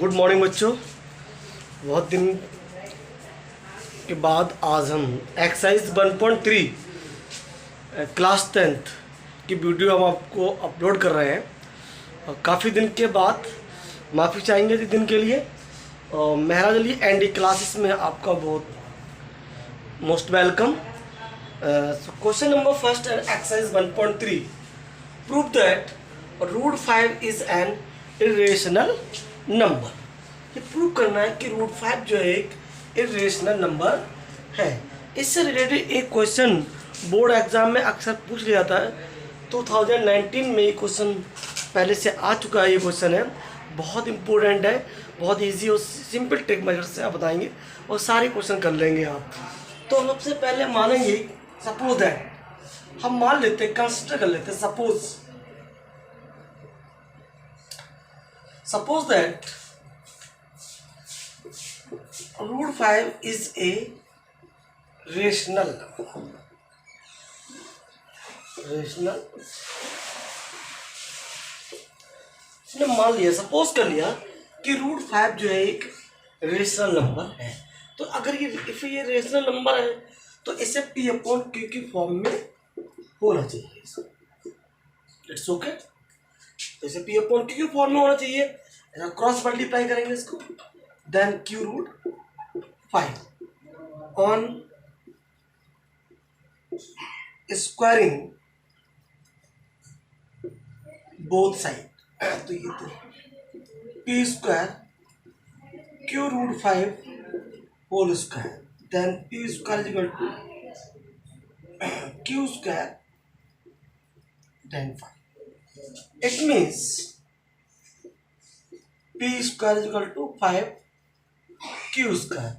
Good morning बच्चों। बहुत दिन के बाद आज हम एक्सरसाइज 1.3 क्लास 10th की वीडियो हम आपको अपलोड कर रहे हैं। और काफ़ी दिन के बाद माफ़ी चाहेंगे इस दिन के लिए। और महराज अली एंडी क्लासेस में आपका बहुत most welcome. Question number first and exercise 1.3 prove that root 5 is an irrational number. ये प्रूव करना है कि रूट 5 जो है एक इरेशनल नंबर है। इससे रिलेटेड एक क्वेश्चन बोर्ड एग्जाम में अक्सर पूछ लिया जाता है। 2019 में ये क्वेश्चन पहले से आ चुका है। ये क्वेश्चन है, बहुत इंपॉर्टेंट है, बहुत इजी और सिंपल टेक मेजर से आप बताएंगे और सारे क्वेश्चन कर लेंगे आप। तो हम सबसे पहले मानेंगे, सपोज दैट, हम मान लेते हैं, कंसिडर कर लेते हैं, suppose that root 5 is a rational इसने मान लिया, सपोज कर लिया कि रूट 5 जो है एक रेशनल नंबर है। तो अगर ये रेशनल नंबर है तो इसे पी अपॉन क्यू की फॉर्म में होना चाहिए। It's okay. तो इसे पी अपॉन क्यू की फॉर्म में होना चाहिए। क्रॉस मल्टीप्लाई करेंगे इसको, then Q root 5 on squaring both side. तो ये तो P square Q root 5 whole square, then P square is equal to Q square then 5। It means P square is equal to 5 Q square.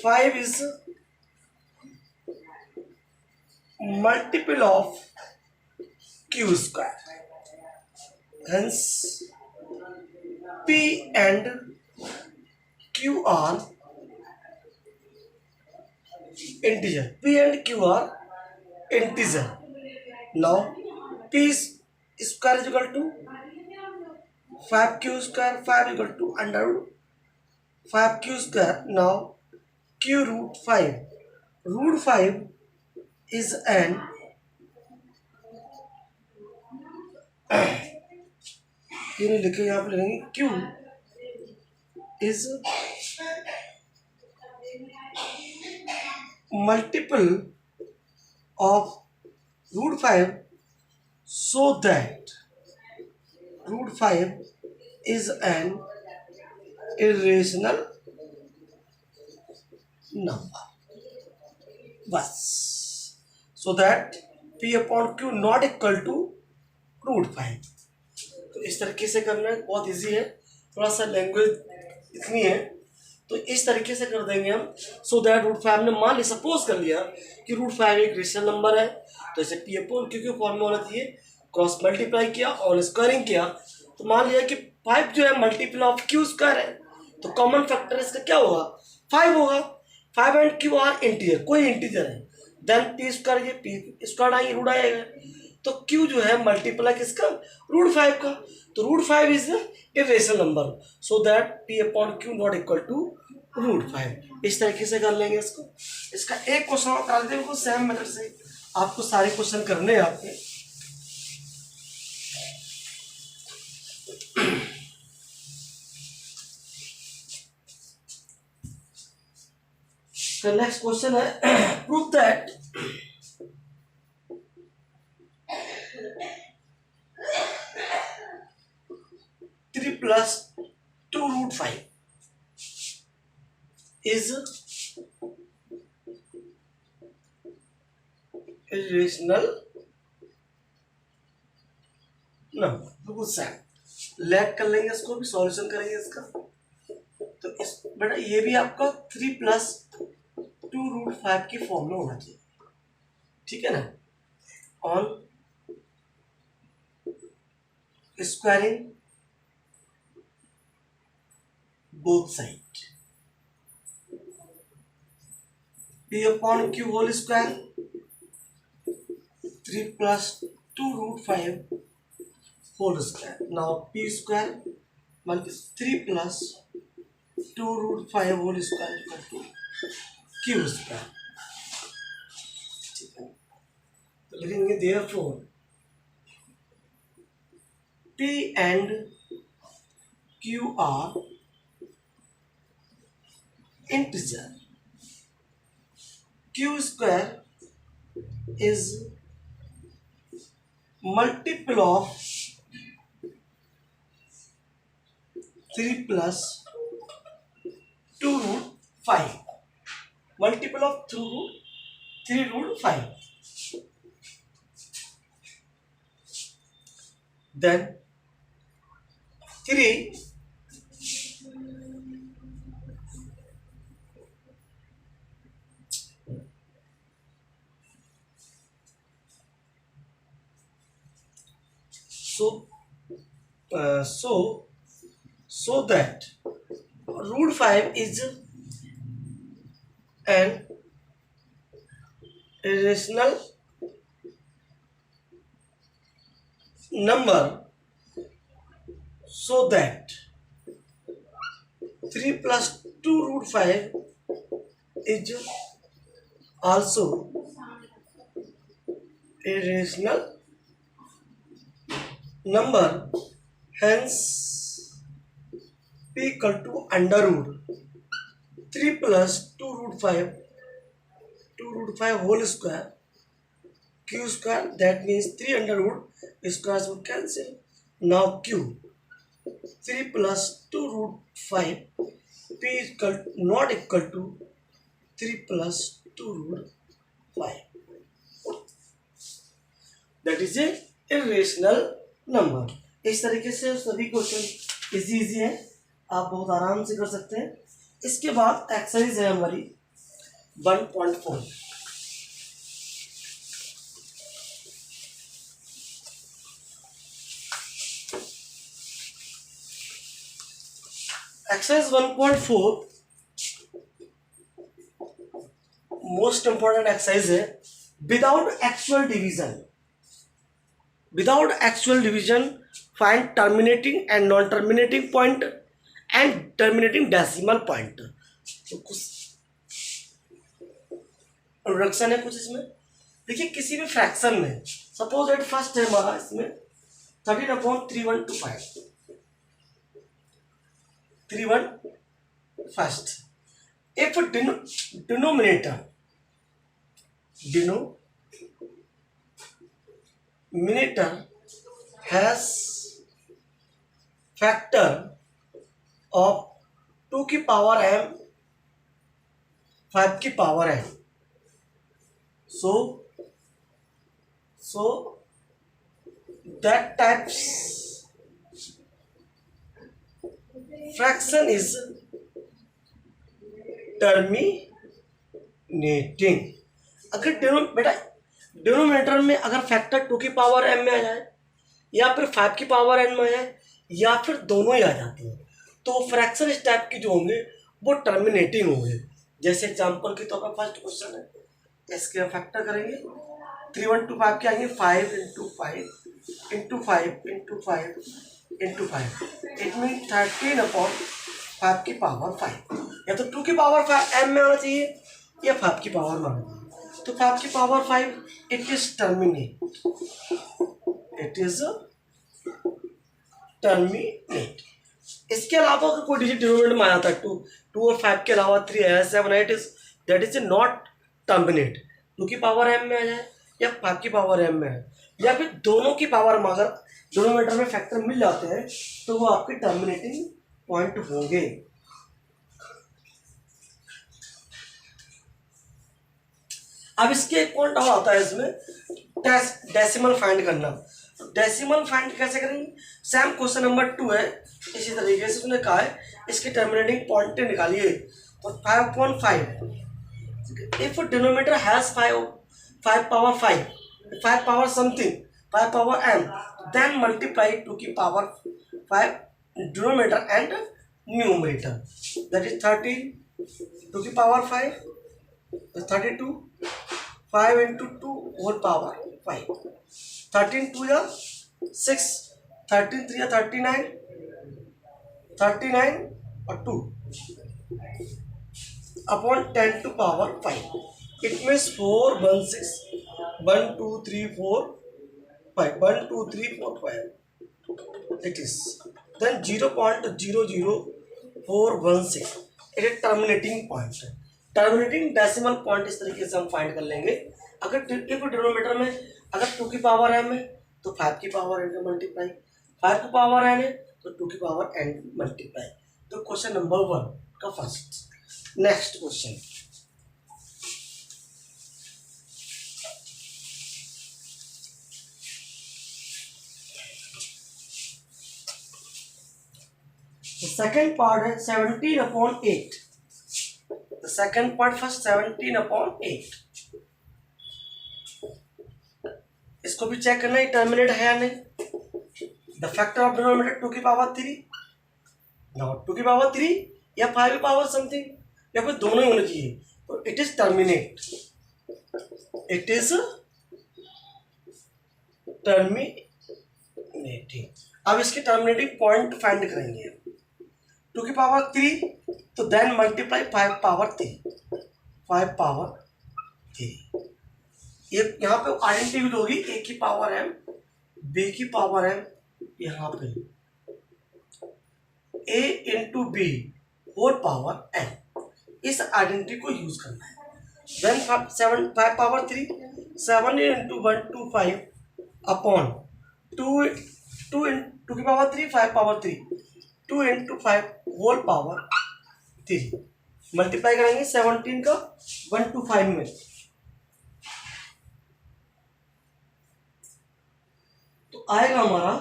5 is multiple of q square, hence p and q are integer. P and q are integer. Now p square is equal to 5q square, 5 equal to under root 5q square. Now q root 5. Root 5 is an ये नहीं लिखे, यहाँ पे लिखेंगे q is multiple of root 5 so that root 5 is an irrational number. बस, so that p upon q not equal to root 5। तो इस तरीके से करना है, बहुत इजी है, थोड़ा सा लैंग्वेज इतनी है तो इस तरीके से कर देंगे हम। सो दैट रूट 5 ने मान लिया, सपोज कर लिया कि रूट 5 एक रेशनल नंबर है, तो इसे पी अपॉन क्यू के फॉर्म में होना चाहिए। क्रॉस मल्टीप्लाई किया और स्क्वायरिंग किया तो मान लिया कि 5 जो है मल्टीपल ऑफ क्यू स्क्वायर है, तो कॉमन फैक्टर इसका क्या होगा, 5 होगा। 5 एंड क्यू आर इंटीजर, कोई इंटीजर है, देन पी स्क्वायर, ये पी स्क्वायर आएंगे, रूट आएगा, तो q जो है मल्टीपल है किसका, रूट 5 का। तो root 5 is irrational number, so that p upon q not equal to root 5। इस तरीके से कर लेंगे इसको। इसका एक क्वेश्चन और कर देंगे, बिल्कुल सेम मेथड से आपको सारे क्वेश्चन करने हैं आपके। तो नेक्स्ट क्वेश्चन है, prove that plus 2 root 5 is irrational number. बिल्कुल सेम लैग कर लेंगे, इसको भी सॉल्यूशन करेंगे इसका। तो इस बेटा ये भी आपका 3 plus 2 root 5 की फॉर्म में होना चाहिए, ठीक है ना। On squaring both side, p upon q whole square 3 plus 2 root 5 whole square. Now p square 3 plus 2√5 whole square equal to Q square. ठीक है, तो लिखेंगे therefore P and Q are integer. Q square is multiple of 3 plus 2√5. Multiple of 3√5. Then 3 so that root 5 is an irrational number, so that 3 plus 2√5 is also a rational number, hence P equal to under root 3 plus 2√5 whole square q square, that means 3 under root squares would cancel. Now q 3 plus 2√5 p is not equal to 3 plus 2√5, that is a irrational number. इस तरीके से सभी question easy है, आप बहुत आराम से कर सकते हैं। इसके बाद एक्सरसाइज है हमारी 1.4। एक्सरसाइज 1.4 मोस्ट इंपॉर्टेंट एक्सरसाइज है। Without actual division find terminating and non terminating point and terminating decimal point. तो कुछ इंट्रोडक्शन है कुछ इसमें। देखिए, किसी भी फ्रैक्शन में सपोज एट फर्स्ट है हमारा इसमें 13/3125 first. If denominator has factor of 2 की पावर m 5 की power n, so that types fraction is terminating। अगर डिनोमिनेटर में अगर फैक्टर 2 की पावर m में आ जाए या फिर 5 की पावर n में आ जाए या फिर दोनों ही आ जाते हैं, तो फ्रैक्शन इस टाइप के जो होंगे वो टर्मिनेटिंग होंगे। जैसे एग्जांपल के तौर पर फर्स्ट क्वेश्चन है, इसके फैक्टर करेंगे 3125 के आएंगे 5 × 5 × 5 × 5 × 5, इट मीन 13/5 की पावर 5। या तो 2 की पावर 5 m में आना चाहिए या 5 की पावर में आना चाहिए। तो 5 की पावर 5 इट इज टर्मिनेट, इसके अलावा अगर कोई डिजिट डिनोमिनेटर में आ जाता है 2 और 5 के अलावा 3 है 7 8 is that is not terminate. 2 की पावर m में आ जाए या 5 की पावर m में है या फिर दोनों की पावर में अगर डिनोमिनेटर में फैक्टर मिल जाते हैं तो वो आपके टर्मिनेटिंग पॉइंट होंगे। अब इसके एक पॉइंट और आता है इसमें, डेसिमल फाइंड करना। डेसिमल फाइंड कैसे करेंगे? सेम क्वेश्चन नंबर 2 है, इसी तरीके से उसने कहा है इसके टर्मिनेटिंग पॉइंट निकालिए। तो 5/5 if denominator has 5 power 5 power something 5 power m, then multiply 2 की power 5 denominator and numerator, that is 13 2 की पावर 5 32 5 × 2 होल पावर 5, 13 2 या 6 13 3 या 39 39 और 2 upon 10 to power 5. It means 4 1 6 1 2 3 4 5 1 2 3 4 5. It is then 0.00416. it is terminating point. Terminating decimal point इस तरीके से हम find कर लेंगे। अगर डिनोमिनेटर में अगर 2 की पावर m है तो 5 की पावर n का मल्टीप्लाई, 5 की पावर n है तो 2 की पावर n मल्टीप्लाई। तो क्वेश्चन नंबर 1 का first. Next question, second part है 17/8। The second part first 17/8। इसको भी चेक करना है टर्मिनेट है या नहीं। द फैक्टर ऑफ डिनोमिनेटर 2 की पावर 3, नाउ 2 की पावर 3 या 5 की पावर समथिंग या फिर दोनों ही होने चाहिए। तो it is terminate, it is terminating. अब इसके टर्मिनेटिंग पॉइंट फाइंड करेंगे। 2 की पावर 3 तो देन मल्टीप्लाई 5 पावर 3, 5 पावर 3। ये यहाँ पे आइडेंटिटी यूज होगी a की पावर m, b की पावर m, यहाँ पे a into B whole power m। इस आइडेंटिटी को यूज करना है। देन 5 पावर 3 7 इंटू 1 2 5 अपॉन 2 की power 3 5 power 3 2 into 5 whole power 3। Multiply करेंगे 17 का 1 to 5 में, तो आएगा हमारा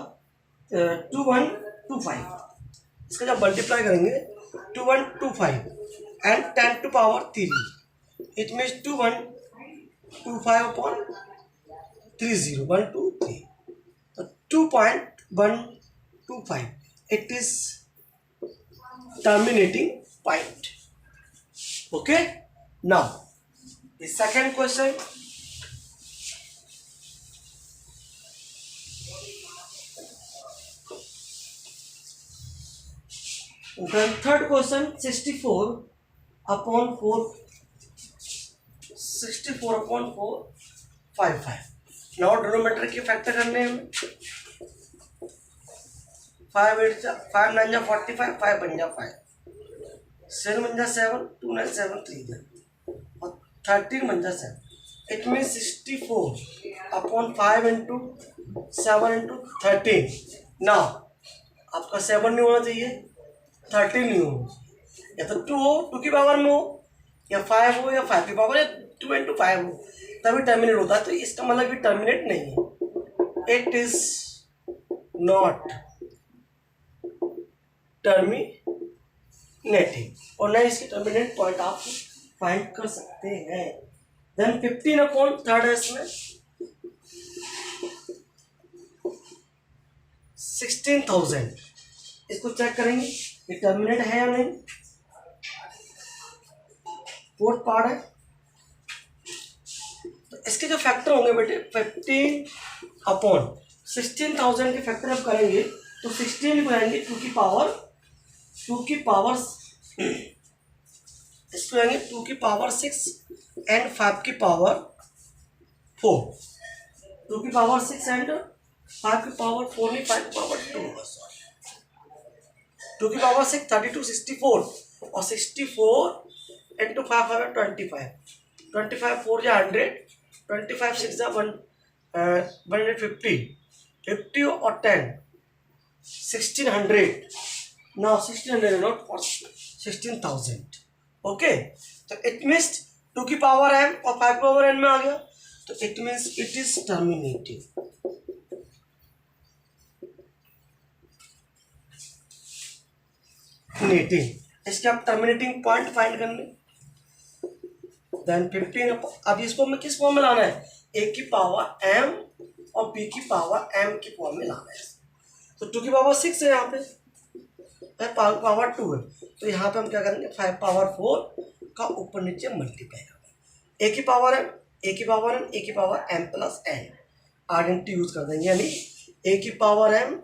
2125। इसका जब मल्टीप्लाई करेंगे 2125 and 10 to power 3, it means 2125 upon 30 1 2 3, तो 2.125 it is terminating point. Okay, now the second question, then third question 64/4 55। now denominator की फैक्टर करने हैं। 5 9 जा 45, 5 बन जा 5, 7 बन जा 7, 2 9 7 3 जा और 13 बन जा 7। It mean 64/5 into 7 into 13। ना आपका 7 नहीं होना चाहिए, 13 नहीं हो, या तो 2 हो 2 की पावर में हो, या 5 हो या 5 की पावर, या 2 इंटू 5 हो, तभी टर्मिनेट होता है। तो इसका मतलब कि टर्मिनेट नहीं है, इट इज नॉट टर्मिनेटिंग, और ना इसके टर्मिनेट पॉइंट आप फाइंड कर सकते हैं। देन 15/3 है इसमें 16,000। इसको चेक करेंगे ये टर्मिनेट है या नहीं। फोर्थ पार्ट है, तो इसके जो फैक्टर होंगे बेटे 15/16,000 के फैक्टर आप करेंगे तो 16 को आएंगे 2 की पावर इसको आएंगे 2 की पावर 6 एंड 5 की पावर 4। 2 की पावर 6 एंड 5 की पावर 4 नहीं, 5 की पावर 2 होगा, सॉरी। 2 की पावर 6 32 64 और 64 इंटू 5 है 25, 25 4 जा 100, 25 6 जा 150, 50 और 10 1600। now 1600 not 16,000। ओके, तो इट मीन्स 2 की पावर m और 5 की पावर n में आ गया, तो it means it is terminating. इसके आप टर्मिनेटिंग पॉइंट फाइंड करने। देन 15, अब इसको हमें किस फॉर्म में लाना है, a की पावर m और b की पावर m की फॉर्म में लाना है। तो 2 की पावर 6 है, यहाँ पे पावर 2 है, तो यहाँ पे हम क्या करेंगे 5 पावर 4 का ऊपर नीचे मल्टीप्लाई करेंगे। a की पावर m, a की पावर n, a की power m plus n identity use कर देंगे, यानी a की पावर m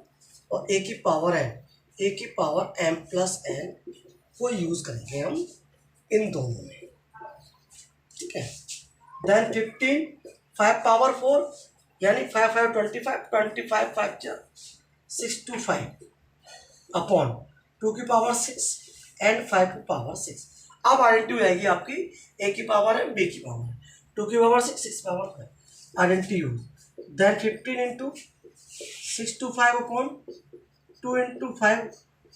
और a की पावर n ए की पावर m प्लस n को यूज करेंगे हम इन दोनों में, ठीक है। देन 15 5 पावर 4 यानी 5 5 25 25 5 6 to 5 अपॉन 2 की पावर 6 एंड 5 की पावर 6। अब आइडेंटिटी हो जाएगी आपकी, ए की पावर है बी की पावर है, 2 की power 6 6 power 5 identity use. Then 15 into 6 to 5 upon 2 into 5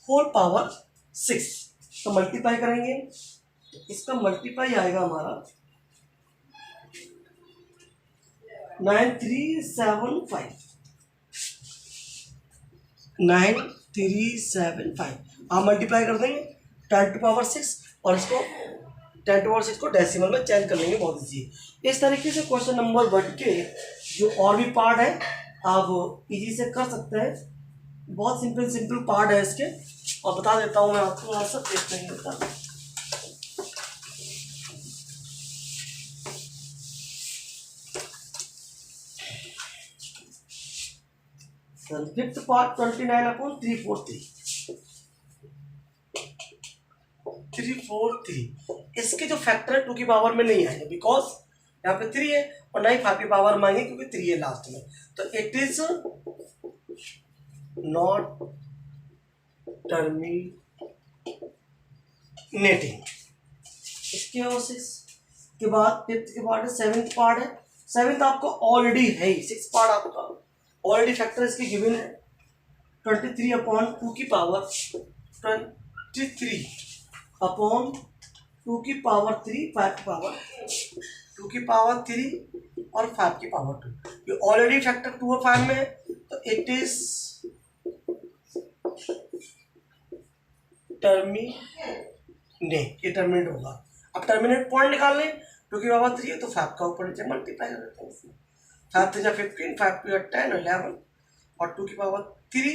whole power 6। तो मल्टीप्लाई करेंगे, इसका मल्टीप्लाई आएगा हमारा 9375 9375। आप मल्टीप्लाई कर देंगे 10 टू पावर 6 और इसको 10 टू पावर 6 को डेसिमल में चेंज कर लेंगे, बहुत इजी। इस तरीके से क्वेश्चन नंबर 1 के जो और भी पार्ट है आप इजी से कर सकते हैं, बहुत सिंपल पार्ट है इसके। और बता देता हूँ मैं आपको आंसर, देख नहीं देता। Fifth part 29 upon 343। इसके जो फैक्टर है 2 की पावर में नहीं आएंगे, बिकॉज यहाँ पे 3 है और ना ही 5 की पावर में आएंगे क्योंकि 3 है लास्ट में। तो इट इज नॉट टर्मिनेटिंग। इसके और 6 के बाद फिफ्थ के पार्ट है, सेवेंथ पार्ट है। सेवेंथ आपको ऑलरेडी है ही, 6 पार्ट आपका ऑलरेडी फैक्टर इसकी गिवन है 23 अपॉन 2 की पावर 23 अपॉन 2 की पावर 3 5 की पावर 2 की पावर 3 और 5 की पावर 2। ये ऑलरेडी फैक्टर 2 और 5 में है, तो इट इज टर्मिनेट, ये टर्मिनेट होगा। अब टर्मिनेट पॉइंट निकाल लें, 2 की पावर 3 है तो 5 का ऊपर नीचे मल्टीप्लाई कर देते हैं इसमें। 5 3 15 5 2 10 11 और 2 की पावर 3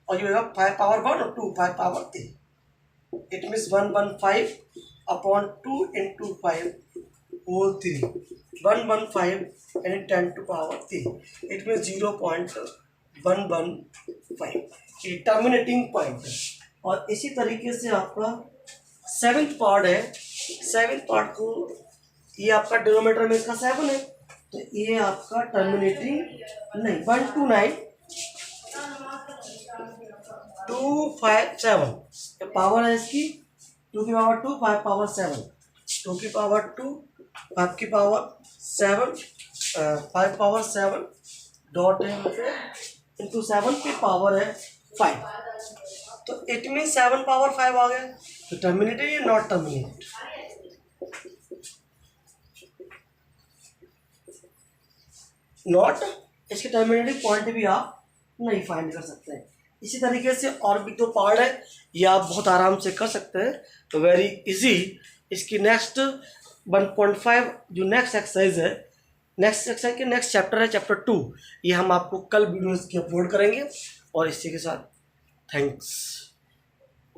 और ये होगा 5 पावर 1 और 2 5 power 3। It means 115 upon 2 into 5 whole 3 115 यानी 10 टू पावर 3। इट मीन्स 0.115 ये टर्मिनेटिंग पॉइंट है। और इसी तरीके से आपका सेवेंथ पार्ट है, सेवेंथ पार्ट को ये आपका डिनोमिनेटर में इसका 7 है, तो ये आपका टर्मिनेटिंग नहीं 129 257 पावर है इसकी, 2 की पावर 2 5 पावर 7 2 की पावर 2 5 की पावर 7 5 पावर 7 डॉट है इंटू 7 की पावर है 5। तो इट मीन 7 पावर 5 आ गया, तो टर्मिनेटेड या नॉट टर्मिनेटेड। नॉट, इसके टर्मिनेटिंग पॉइंट भी आप नहीं फाइंड कर सकते हैं। इसी तरीके से और भी 2 पार्ट है, ये आप बहुत आराम से कर सकते हैं, तो वेरी इजी। इसकी नेक्स्ट 1.5 जो नेक्स्ट एक्सरसाइज है, नेक्स्ट एक्सरसाइज के नेक्स्ट चैप्टर है चैप्टर 2, ये हम आपको कल वीडियोस की अपलोड करेंगे। और इसी के साथ थैंक्स।